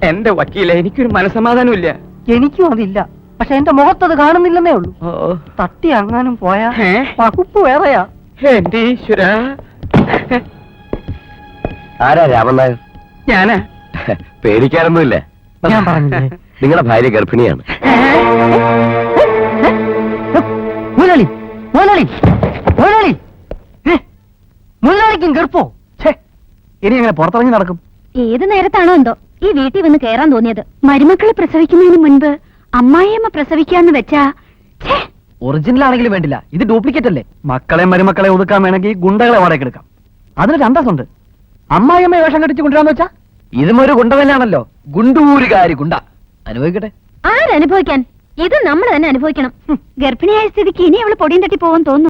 എന്റെ വക്കീലെ, എനിക്കൊരു മനസമാധാനമില്ല. എനിക്കും അതില്ല. പക്ഷെ എന്റെ മുഖത്തത് കാണുന്നില്ലെന്നേ ഉള്ളൂ. തട്ടി അങ്ങാനും പോയാ വകുപ്പ് വേറെയാ. എന്റെ ഈശ്വര. ആരാ രാമൻ നായർ? ഞാനാ. പേടിക്കാനൊന്നുമില്ല. ഞാൻ പറഞ്ഞില്ലേ നിങ്ങളുടെ ഭാര്യ ഗർഭിണിയാണ്. മുതലാളി, മുതലാളി, മുതലാളി, മുതലാളിക്കും ഗർഭോ? ഇനി എങ്ങനെ പുറത്തിറങ്ങി നടക്കും? ഏത് നേരത്താണോ എന്തോ ഈ വീട്ടിൽ വന്ന് കയറാൻ തോന്നിയത്. മരുമക്കളെ പ്രസവിക്കുന്നതിന് മുൻപ് അമ്മായിയമ്മ പ്രസവിക്കാന്ന് വെച്ചാ ഒറിജിനൽ ആണെങ്കിലും വേണ്ടില്ല, ഇത് ഡ്യൂപ്ലിക്കേറ്റ് അല്ലേ? മക്കളെ മരുമക്കളെ ഒതുക്കാൻ വേണമെങ്കിൽ ഗുണ്ടകളെ വാടക എടുക്കാം. അതിന് രണ്ടസുണ്ട്. അമ്മായിയമ്മ വേഷം കെട്ടിച്ച് കൊണ്ടുവരാന്ന് വെച്ചാ ഇതും ഒരു ഗുണ്ട തന്നെയാണല്ലോ. ഗുണ്ടൂരുകാരി ഗുണ്ട. അനുഭവിക്കട്ടെ. ആരനുഭവിക്കാൻ? ഇത് നമ്മൾ തന്നെ അനുഭവിക്കണം. ഗർഭിണിയായ സ്ഥിതിക്ക് ഇനി അവള് പൊടിയും തട്ടി പോകാൻ തോന്നുന്നു.